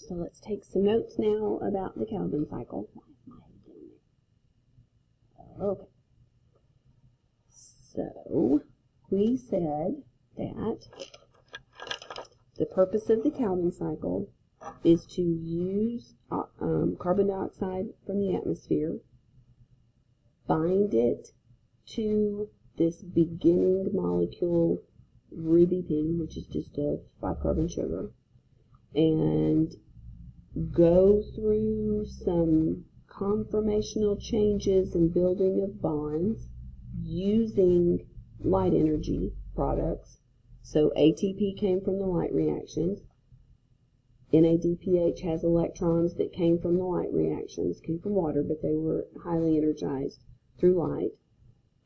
So let's take some notes now about the Calvin cycle. Okay. So we said that the purpose of the Calvin cycle is to use carbon dioxide from the atmosphere, bind it to this beginning molecule Ruby P, which is just a 5-carbon sugar, and go through some conformational changes and building of bonds using light energy products. So ATP came from the light reactions. NADPH has electrons that came from the light reactions, came from water, but they were highly energized through light.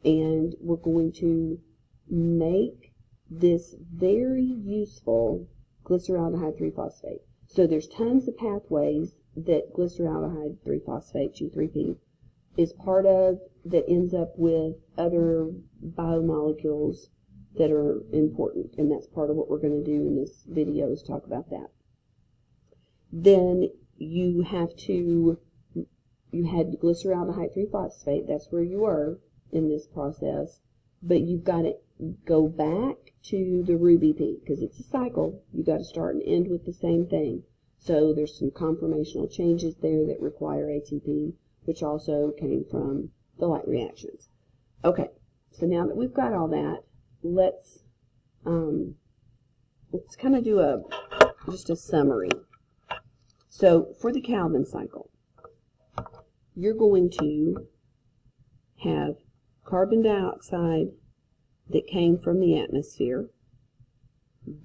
And we're going to make this very useful glyceraldehyde 3-phosphate. So there's tons of pathways that glyceraldehyde 3-phosphate, G3P, is part of, that ends up with other biomolecules that are important, and that's part of what we're going to do in this video, is talk about that. Then you had glyceraldehyde 3-phosphate, that's where you were in this process, but you've got to go back to the Ruby P, because it's a cycle. You've got to start and end with the same thing. So there's some conformational changes there that require ATP, which also came from the light reactions. Okay, so now that we've got all that, let's kind of do just a summary. So for the Calvin cycle, you're going to have carbon dioxide that came from the atmosphere.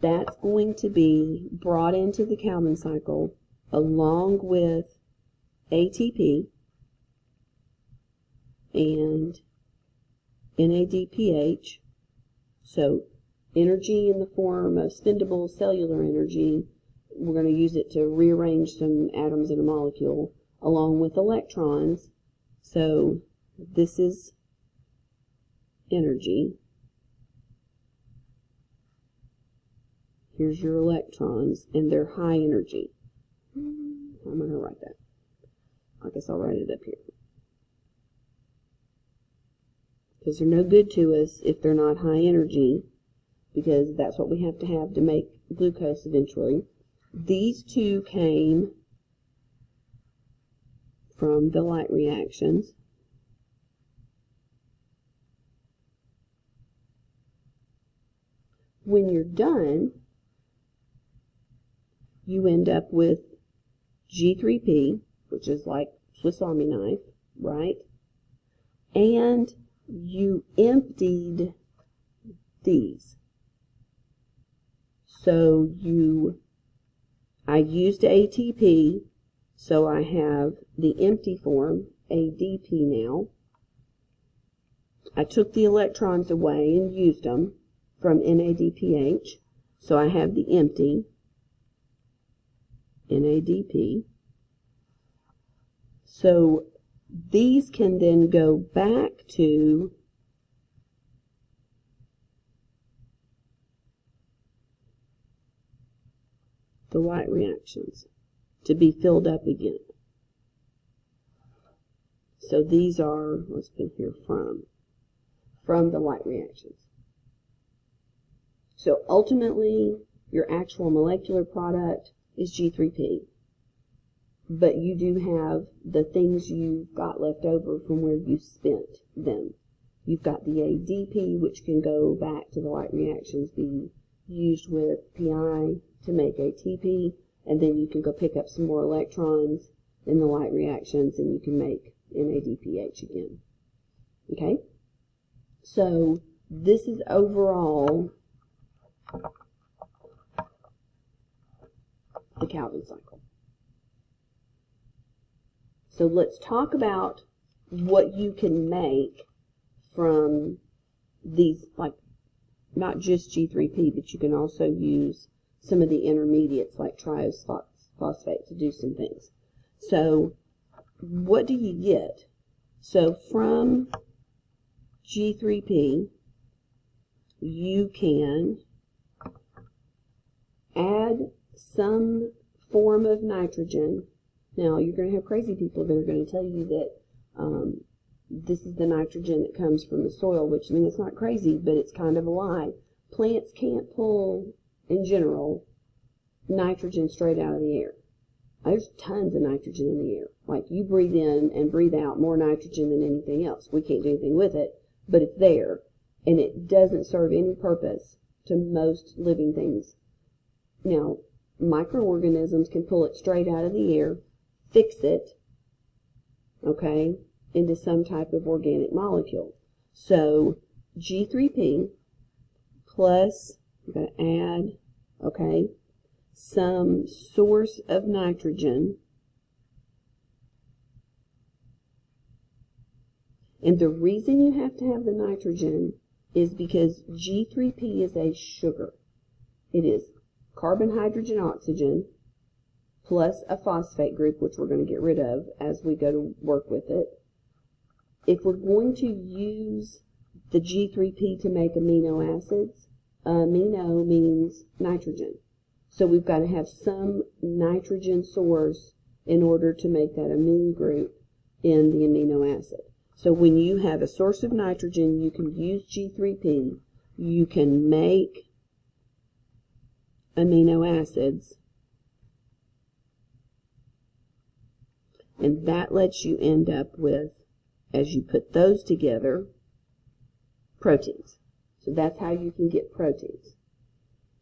That's going to be brought into the Calvin cycle along with ATP and NADPH. So energy in the form of spendable cellular energy, we're going to use it to rearrange some atoms in a molecule, along with electrons. So this is energy. Here's your electrons, and they're high energy. I'm going to write that. I guess I'll write it up here. Because they're no good to us if they're not high energy, because that's what we have to make glucose eventually. These two came from the light reactions. When you're done, you end up with G3P, which is like Swiss Army knife, right? And you emptied these. So I used ATP, so I have the empty form, ADP now. I took the electrons away and used them from NADPH, so I have the empty, NADP. So these can then go back to the light reactions to be filled up again. So these are, let's put here from the light reactions. So ultimately, your actual molecular product is G3P. But you do have the things you've got left over from where you spent them. You've got the ADP, which can go back to the light reactions, be used with PI to make ATP, and then you can go pick up some more electrons in the light reactions and you can make NADPH again. Okay? So this is overall the Calvin cycle. So let's talk about what you can make from these, like not just G3P, but you can also use some of the intermediates like triphosphate to do some things. So what do you get? So from G3P, you can add some form of nitrogen. Now, you're going to have crazy people that are going to tell you that this is the nitrogen that comes from the soil, which, I mean, it's not crazy, but it's kind of a lie. Plants can't pull, in general, nitrogen straight out of the air. There's tons of nitrogen in the air. Like, you breathe in and breathe out more nitrogen than anything else. We can't do anything with it, but it's there, and it doesn't serve any purpose to most living things. Now, microorganisms can pull it straight out of the air, fix it, okay, into some type of organic molecule. So G3P plus, I'm going to add, okay, some source of nitrogen. And the reason you have to have the nitrogen is because G3P is a sugar. It is carbon, hydrogen, oxygen, plus a phosphate group, which we're going to get rid of as we go to work with it. If we're going to use the G3P to make amino acids, amino means nitrogen. So we've got to have some nitrogen source in order to make that amine group in the amino acid. So when you have a source of nitrogen, you can use G3P. You can make amino acids, and that lets you end up with, as you put those together, proteins. So that's how you can get proteins.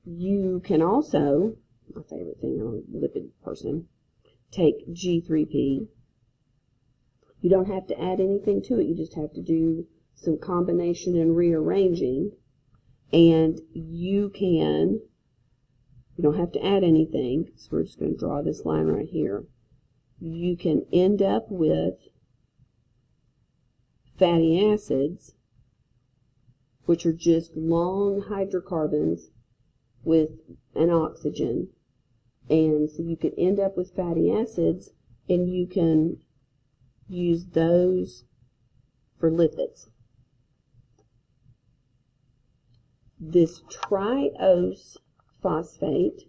You can also, my favorite thing, I'm a lipid person, take G3P. You don't have to add anything to it. You just have to do some combination and rearranging. And you don't have to add anything. So we're just going to draw this line right here. You can end up with fatty acids, which are just long hydrocarbons with an oxygen. And so you could end up with fatty acids, and you can use those for lipids. This triose phosphate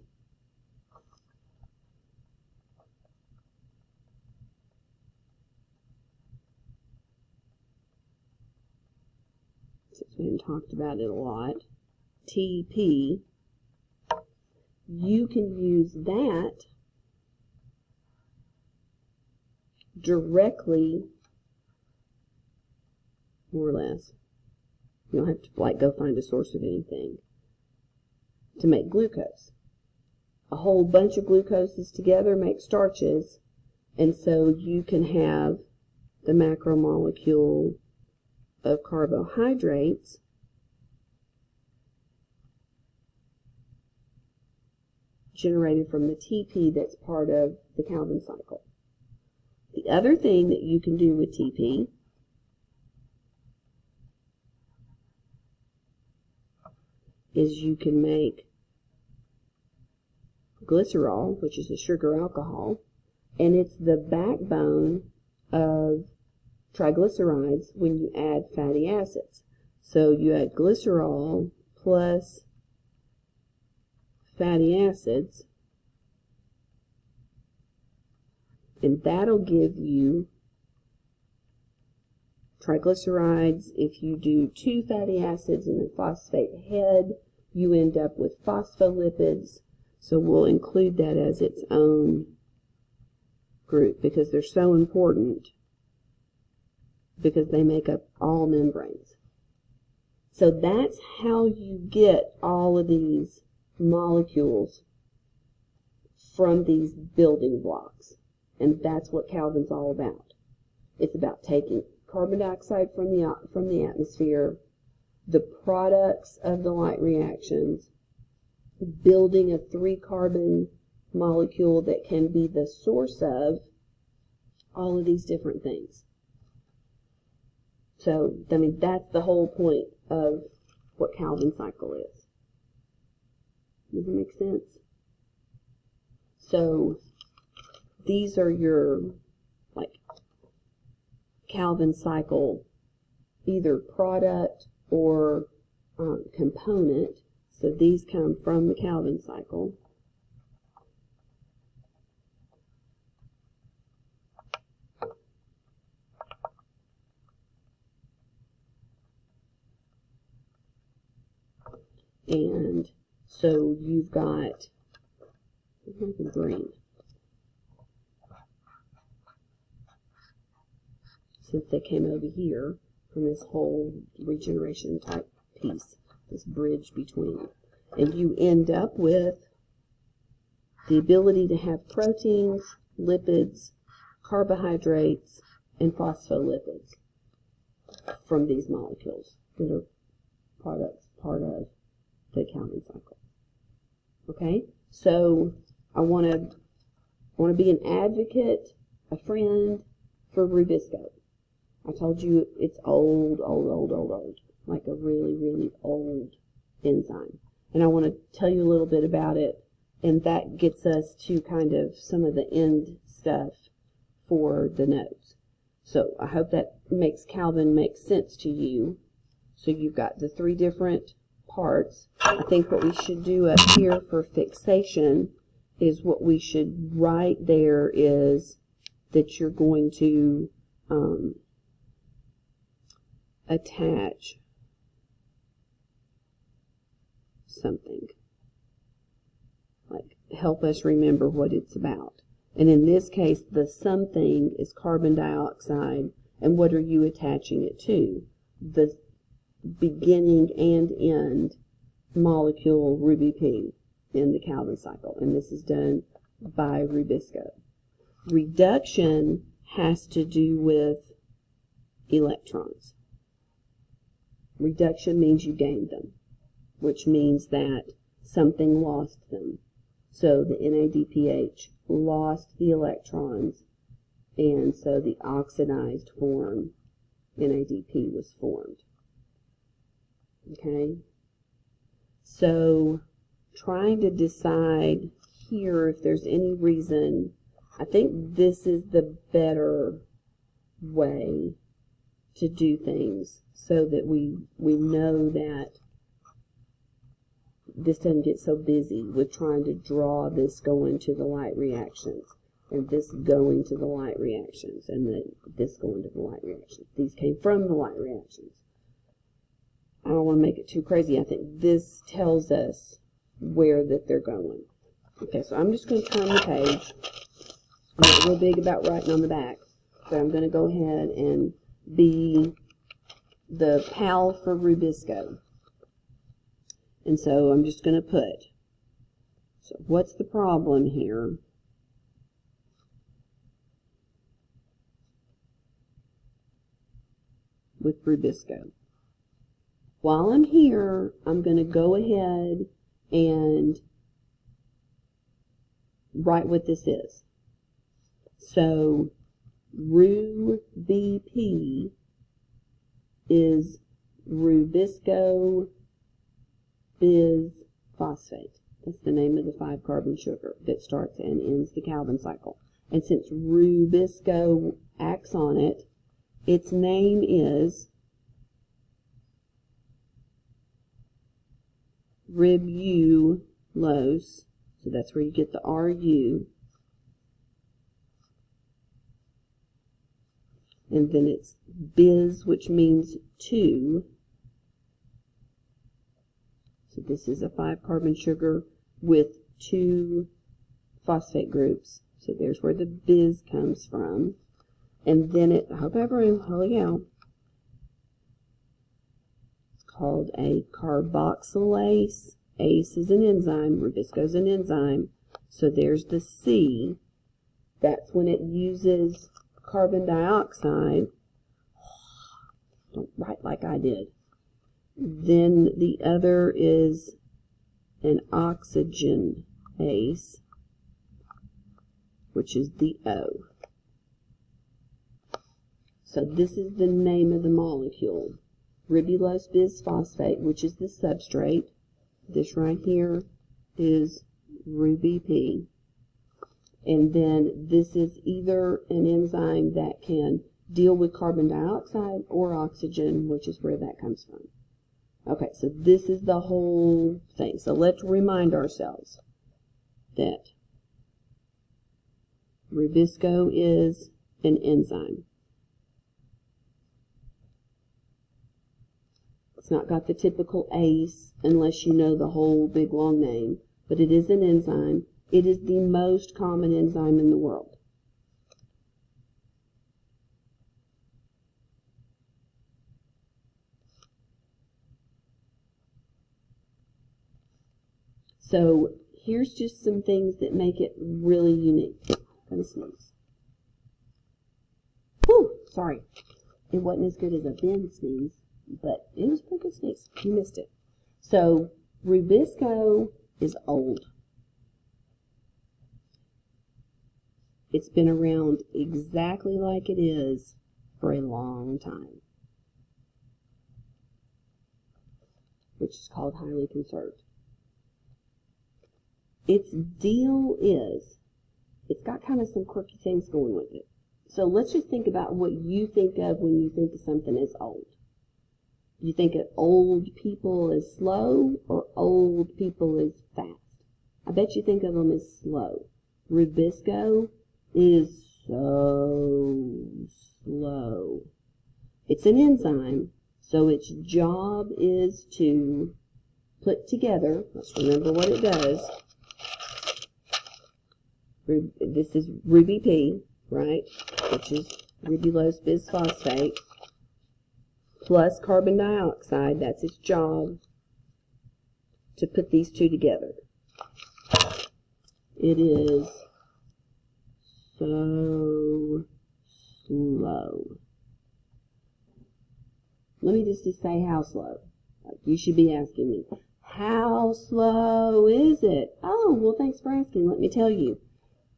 since we haven't talked about it a lot, TP, you can use that directly, more or less. You don't have to like go find a source of anything to make glucose. A whole bunch of glucoses together make starches, and so you can have the macromolecule of carbohydrates generated from the TP that's part of the Calvin cycle. The other thing that you can do with TP is you can make glycerol, which is a sugar alcohol, and it's the backbone of triglycerides when you add fatty acids. So you add glycerol plus fatty acids, and that'll give you triglycerides. If you do 2 fatty acids and a phosphate head, you end up with phospholipids. So we'll include that as its own group because they're so important, because they make up all membranes. So that's how you get all of these molecules from these building blocks. And that's what Calvin's all about. It's about taking carbon dioxide from the atmosphere, the products of the light reactions, building a 3-carbon molecule that can be the source of all of these different things. So, I mean, that's the whole point of what Calvin cycle is. Does it make sense? So, these are your, like, Calvin cycle, either product or component. So these come from the Calvin cycle. And so you've got green. Since they came over here from this whole regeneration type piece, this bridge between. And you end up with the ability to have proteins, lipids, carbohydrates, and phospholipids from these molecules that are part of the counting cycle. Okay, so I want to be an advocate, a friend for Rubisco. I told you it's old, like a really, really old enzyme. And I want to tell you a little bit about it, and that gets us to kind of some of the end stuff for the notes. So I hope that makes Calvin make sense to you. So you've got the three different parts. I think what we should do up here for fixation is what we should write there is that you're going to attach something. Like, help us remember what it's about. And in this case, the something is carbon dioxide. And what are you attaching it to? The beginning and end molecule RuBP in the Calvin cycle. And this is done by Rubisco. Reduction has to do with electrons. Reduction means you gained them, which means that something lost them. So the NADPH lost the electrons, and so the oxidized form, NADP, was formed. Okay? So trying to decide here if there's any reason, I think this is the better way to do things so that we know that this doesn't get so busy with trying to draw this going to the light reactions and this going to the light reactions and then this going to the light reactions. These came from the light reactions. I don't want to make it too crazy. I think this tells us where that they're going. Okay, so I'm just going to turn the page. I'm not real big about writing on the back, but I'm going to go ahead and be the pal for Rubisco. And so I'm just going to put, so what's the problem here? With Rubisco. While I'm here, I'm going to go ahead and write what this is. So RuBP is Rubisco bisphosphate. That's the name of the 5-carbon sugar that starts and ends the Calvin cycle. And since Rubisco acts on it, its name is ribulose. So that's where you get the RU. And then it's bis, which means 2. So this is a 5-carbon sugar with 2 phosphate groups. So there's where the bis comes from. And then it, I hope I have room, holy cow. It's called a carboxylase. ACE is an enzyme, Rubisco is an enzyme. So there's the C. That's when it uses carbon dioxide. Don't write like I did. Then the other is an oxygenase, which is the O. So this is the name of the molecule. Ribulose bisphosphate, which is the substrate. This right here is RuBP. And then this is either an enzyme that can deal with carbon dioxide or oxygen, which is where that comes from. Okay, so this is the whole thing. So let's remind ourselves that Rubisco is an enzyme. It's not got the typical ACE unless you know the whole big long name, but it is an enzyme. It is the most common enzyme in the world. So here's just some things that make it really unique. I'm gonna sneeze. Whew, sorry. It wasn't as good as a Ben sneeze, but it was a pretty good sneeze. You missed it. So Rubisco is old. It's been around exactly like it is for a long time, which is called highly conserved. Its deal is, it's got kind of some quirky things going with it. So let's just think about what you think of when you think of something as old. You think of old people as slow or old people as fast? I bet you think of them as slow. Rubisco is so slow. It's an enzyme, so its job is to put together, let's remember what it does. This is RuBP, right, which is ribulose bisphosphate, plus carbon dioxide. That's its job, to put these two together. It is so slow. Let me just say how slow. Like you should be asking me, how slow is it? Oh, well, thanks for asking. Let me tell you.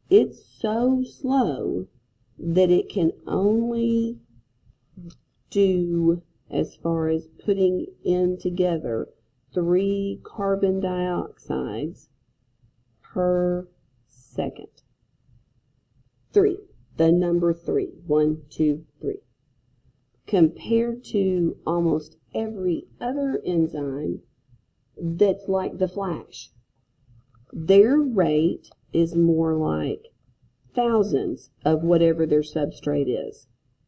It's so slow that it can only do, as far as putting in together, 3 carbon dioxides per second. 3. The number 3. 1, 2, 3. Compared to almost every other enzyme that's like the Flash. Their rate is more like thousands of whatever their substrate is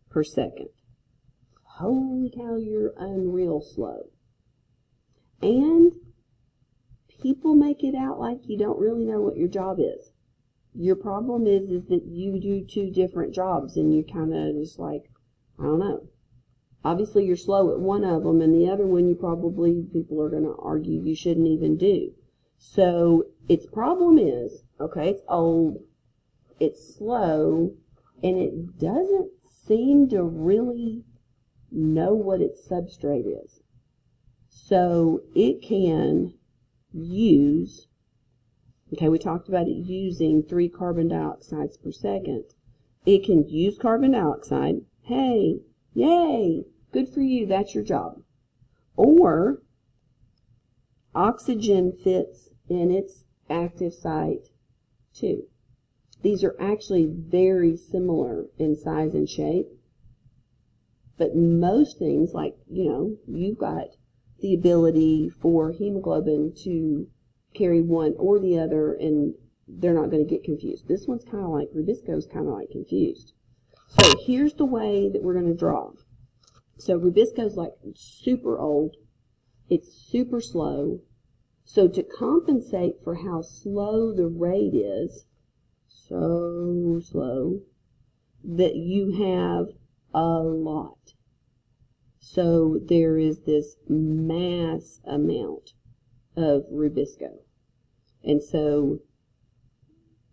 per second. Holy cow, you're unreal slow. And people make it out like you don't really know what your job is. Your problem is that you do 2 different jobs and you kind of just like, I don't know. Obviously you're slow at one of them, and the other one people are going to argue you shouldn't even do. So its problem is, okay, it's old, it's slow, and it doesn't seem to really know what its substrate is. So it can use, okay, we talked about it using 3 carbon dioxides per second. It can use carbon dioxide. Hey, yay, good for you, that's your job. Or oxygen fits in its active site too. These are actually very similar in size and shape, but most things, like, you've got the ability for hemoglobin to carry one or the other, and they're not going to get confused. This one's kind of like, Rubisco's kind of like confused. So here's the way that we're going to draw. So Rubisco's like super old. It's super slow. So to compensate for how slow the rate is, so slow, that you have a lot. So there is this mass amount of Rubisco. And so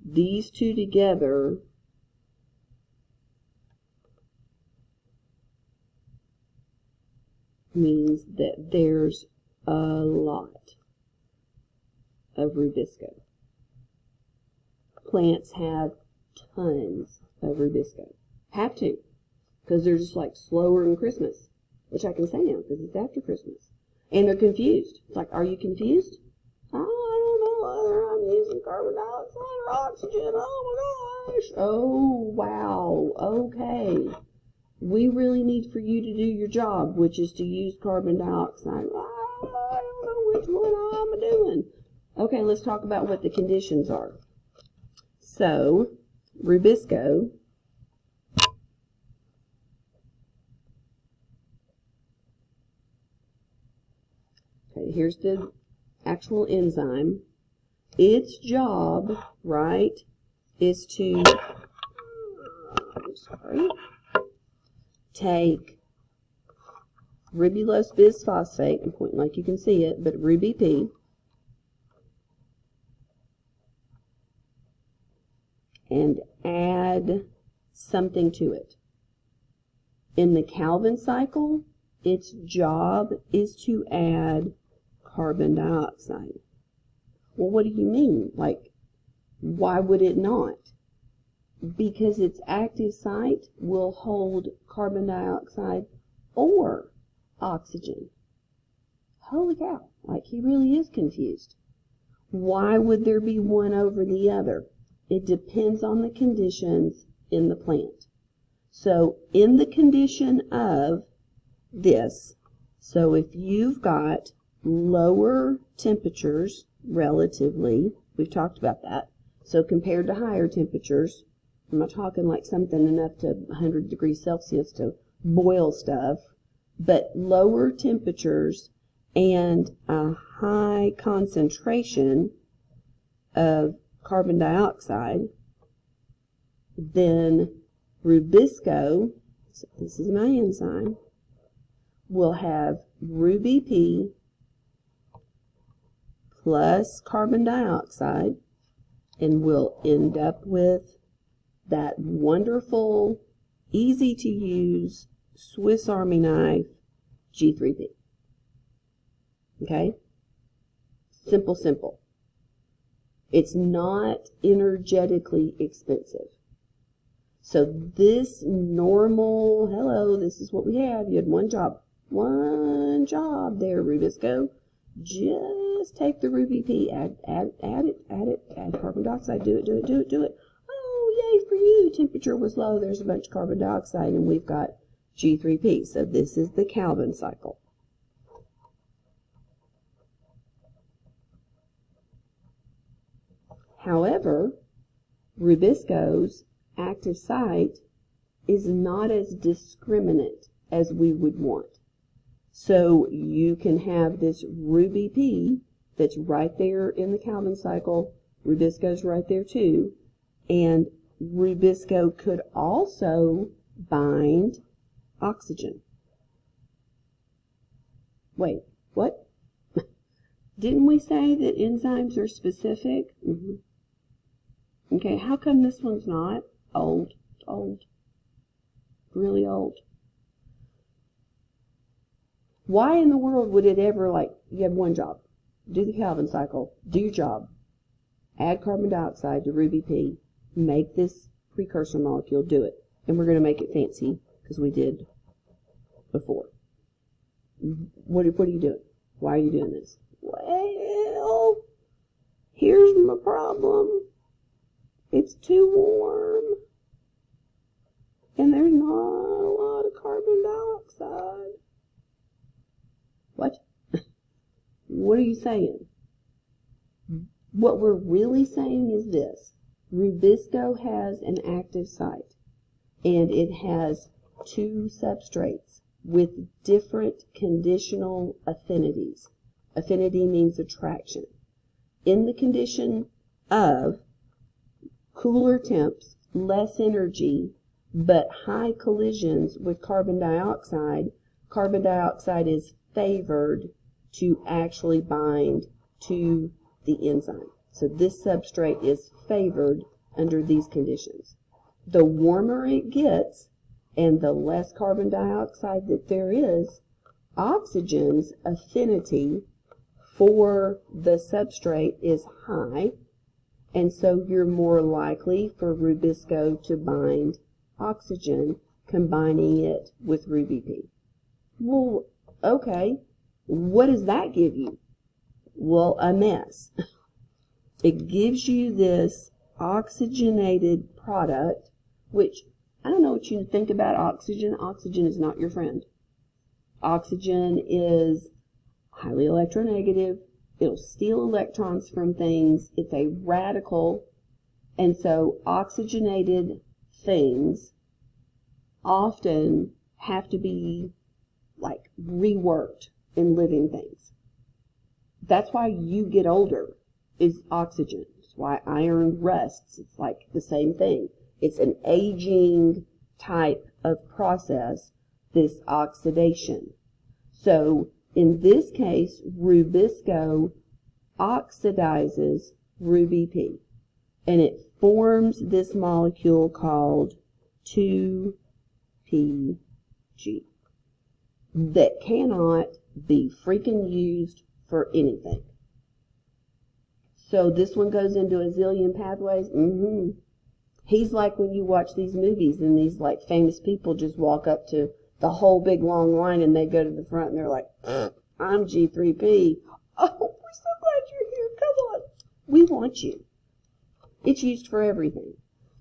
these two together means that there's a lot of Rubisco. Plants have tons of Rubisco. Have to, because they're just like slower than Christmas, which I can say now because it's after Christmas. And they're confused. It's like, are you confused? I don't know whether I'm using carbon dioxide or oxygen. Oh my gosh. Oh, wow. Okay. We really need for you to do your job, which is to use carbon dioxide. I don't know which one I'm doing. Okay, let's talk about what the conditions are. So, Rubisco Okay, here's the actual enzyme. Its job, right, is to take ribulose bisphosphate, I'm pointing like you can see it, but RuBP, and add something to it. In the Calvin cycle, its job is to add carbon dioxide. Well, what do you mean? Like, why would it not? Because its active site will hold carbon dioxide or oxygen. Holy cow, like he really is confused. Why would there be one over the other? It depends on the conditions in the plant. So in the condition of this, so if you've got lower temperatures relatively, we've talked about that, so compared to higher temperatures, I'm not talking like something enough to 100 degrees Celsius to boil stuff, but lower temperatures and a high concentration of carbon dioxide, then Rubisco, so this is my enzyme, will have RuBP plus carbon dioxide, and we'll end up with that wonderful, easy to use Swiss Army knife G3P. Okay? Simple, simple. It's not energetically expensive. So this normal, hello, this is what we have. You had one job. One job there, Rubisco. Just take the RuBP, add carbon dioxide, do it. Oh, yay for you. Temperature was low, there's a bunch of carbon dioxide, and we've got G3P. So this is the Calvin cycle. However, Rubisco's active site is not as discriminate as we would want. So you can have this RuBP that's right there in the Calvin cycle. Rubisco's right there too. And Rubisco could also bind oxygen. Wait, what? Didn't we say that enzymes are specific? Okay, how come this one's not? Old, really old. Why in the world would it ever, like, you have one job, do the Calvin cycle, do your job, add carbon dioxide to RuBP, make this precursor molecule, do it. And we're going to make it fancy, because we did before. What are you doing? Why are you doing this? Well, here's my problem. It's too warm. And there's not a lot of carbon dioxide. What? What are you saying? What we're really saying is this. Rubisco has an active site, and it has two substrates with different conditional affinities. Affinity means attraction. In the condition of cooler temps, less energy, but high collisions with carbon dioxide is favored to actually bind to the enzyme. So this substrate is favored under these conditions. The warmer it gets and the less carbon dioxide that there is, oxygen's affinity for the substrate is high, and so you're more likely for Rubisco to bind oxygen, combining it with RuBP. Well, okay, what does that give you? Well, a mess. It gives you this oxygenated product, which, I don't know what you think about oxygen. Oxygen is not your friend. Oxygen is highly electronegative. It'll steal electrons from things. It's a radical. And so oxygenated things often have to be like reworked in living things. That's why you get older, is oxygen. That's why iron rusts. It's like the same thing. It's an aging type of process, this oxidation. So in this case, Rubisco oxidizes RuBP, and it forms this molecule called 2PG that cannot be freaking used for anything. So this one goes into a zillion pathways. He's like when you watch these movies and these like famous people just walk up to the whole big long line and they go to the front and they're like, I'm G3P. Oh, we're so glad you're here. Come on. We want you. It's used for everything.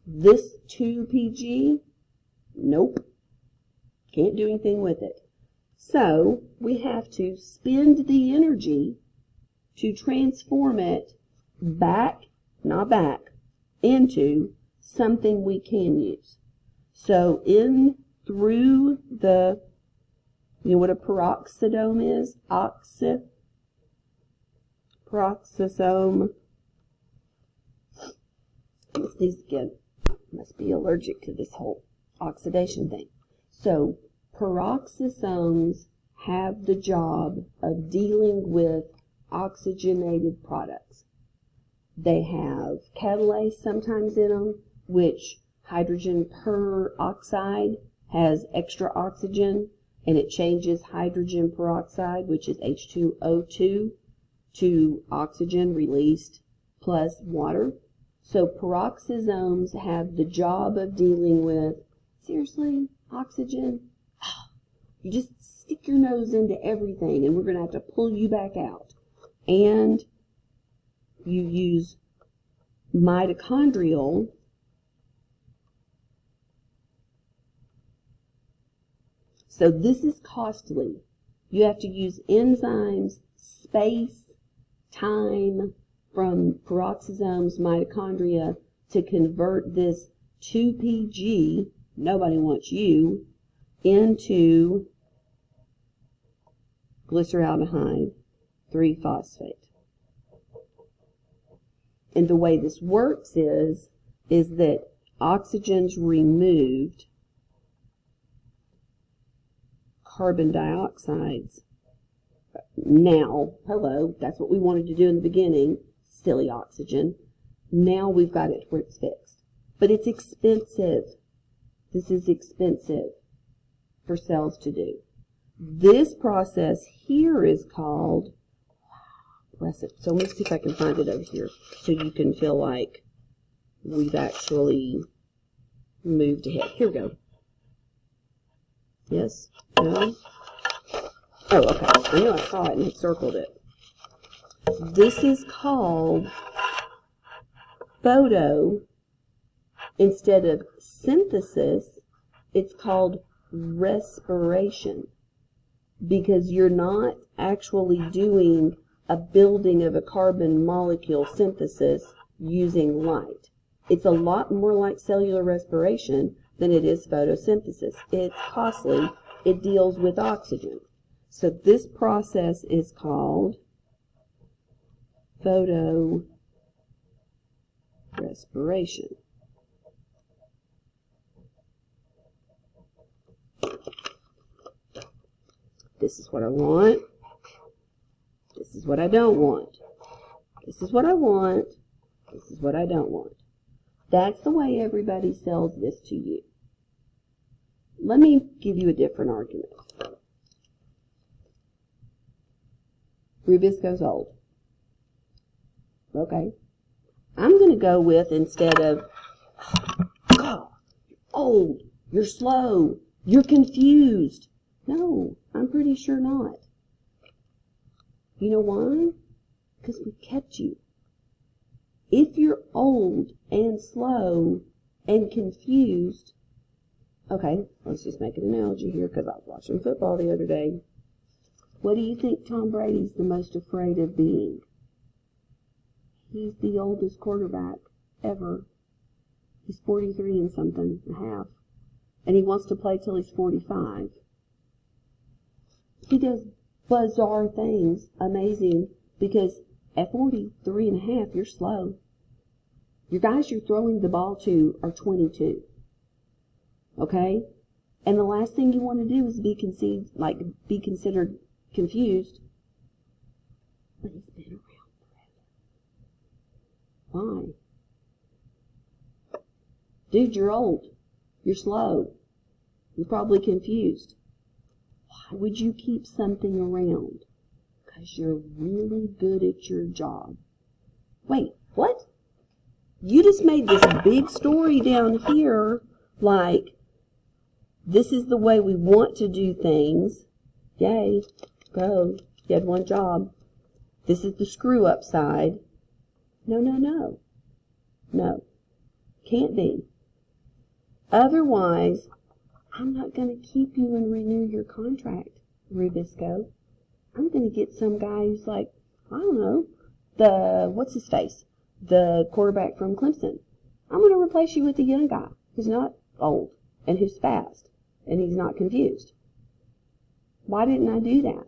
This 2PG, nope. Can't do anything with it. So we have to spend the energy to transform it into something we can use. So through the, you know what a peroxidome is? Peroxisome. Let's do this again. Must be allergic to this whole oxidation thing. So peroxisomes have the job of dealing with oxygenated products. They have catalase sometimes in them, which hydrogen peroxide has extra oxygen, and it changes hydrogen peroxide, which is H2O2, to oxygen released plus water. So peroxisomes have the job of dealing with, seriously, oxygen? You just stick your nose into everything, and we're going to have to pull you back out. And you use mitochondrial so this is costly. You have to use enzymes, space, time from peroxisomes, mitochondria to convert this 2PG, nobody wants you, into glyceraldehyde 3-phosphate. And the way this works is that oxygen's removed, carbon dioxide's now, hello, that's what we wanted to do in the beginning, silly oxygen. Now we've got it where it's fixed. But it's expensive. This is expensive for cells to do. This process here is called, bless it. So let me see if I can find it over here so you can feel like we've actually moved ahead. Here we go. Yes? No? Oh, okay. I knew I saw it and had circled it. This is called instead of synthesis, it's called respiration. Because you're not actually doing a building of a carbon molecule synthesis using light. It's a lot more like cellular respiration than it is photosynthesis. It's costly. It deals with oxygen. So this process is called photorespiration. This is what I want. This is what I don't want. This is what I want. This is what I don't want. That's the way everybody sells this to you. Let me give you a different argument. Rubisco's old. Okay. I'm going to go with, instead of, God, you're old, you're slow, you're confused. No, I'm pretty sure not. You know why? Because we kept you. If you're old and slow and confused, okay, let's just make an analogy here because I was watching football the other day. What do you think Tom Brady's the most afraid of being? He's the oldest quarterback ever. He's 43 and something, a half. And he wants to play till he's 45. He does bizarre things, amazing because at 43.5, you're slow. Your guys you're throwing the ball to are 22. Okay? And the last thing you want to do is be considered confused. But he's been around forever. Why? Dude, you're old. You're slow. You're probably confused. Why would you keep something around? Because you're really good at your job. Wait, what? You just made this big story down here like this is the way we want to do things. Yay, go. You had one job. This is the screw up side. No, no, no. No. Can't be. Otherwise, I'm not going to keep you and renew your contract, Rubisco. I'm going to get some guy who's like, I don't know, what's his face? The quarterback from Clemson. I'm going to replace you with a young guy who's not old and who's fast and he's not confused. Why didn't I do that?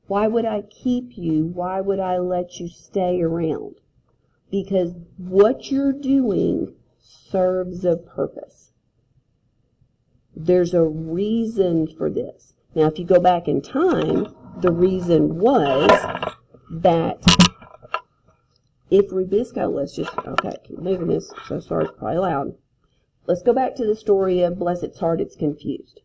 Why would I keep you? Why would I let you stay around? Because what you're doing serves a purpose. There's a reason for this. Now, if you go back in time, the reason was that if Rubisco, okay, keep moving this, so sorry, it's probably loud. Let's go back to the story of Bless Its Heart, It's Confused.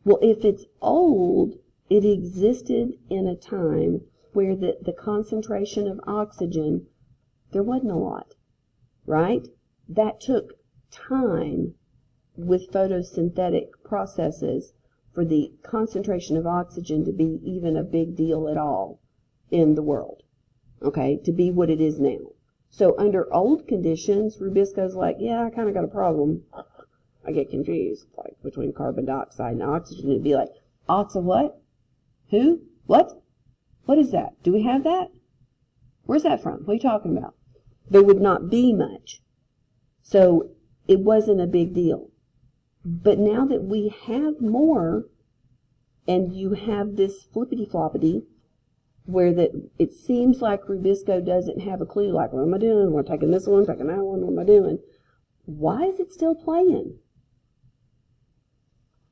Well, if it's old, it existed in a time where the concentration of oxygen, there wasn't a lot, right? That took time with photosynthetic processes for the concentration of oxygen to be even a big deal at all in the world, okay, to be what it is now. So under old conditions, Rubisco's like, yeah, I kind of got a problem. I get confused, like between carbon dioxide and oxygen. It'd be like, oxa what? Who? What? What is that? Do we have that? Where's that from? What are you talking about? There would not be much. So it wasn't a big deal. But now that we have more, and you have this flippity-floppity, where it seems like Rubisco doesn't have a clue, like, what am I doing? We're taking this one, taking that one, what am I doing? Why is it still playing?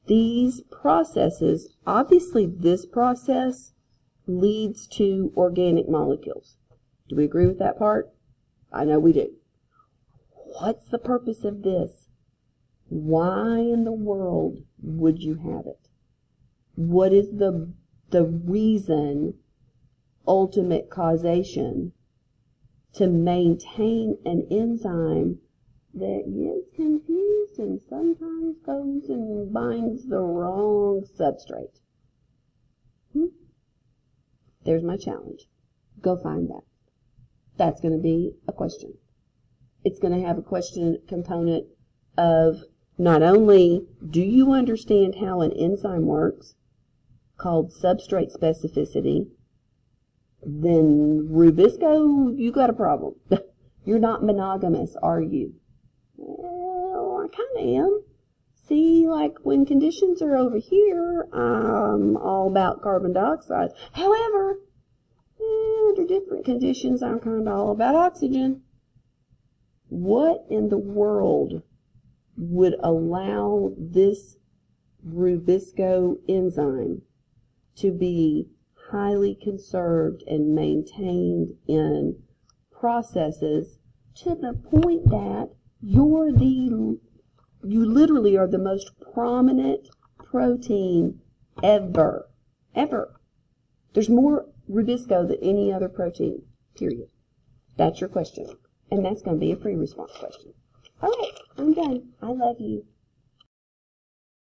These processes, obviously this process leads to organic molecules. Do we agree with that part? I know we do. What's the purpose of this? Why in the world would you have it? What is the reason, ultimate causation, to maintain an enzyme that gets confused and sometimes goes and binds the wrong substrate? There's my challenge. Go find that. That's going to be a question. It's going to have a question component of not only do you understand how an enzyme works, called substrate specificity, then Rubisco, you got a problem. You're not monogamous, are you? Well, I kind of am. See, like when conditions are over here, I'm all about carbon dioxide. However, under different conditions, I'm kind of all about oxygen. What in the world would allow this Rubisco enzyme to be highly conserved and maintained in processes to the point that you literally are the most prominent protein ever. There's more Rubisco than any other protein, period. That's your question. And that's going to be a free response question. All right, I'm done. I love you.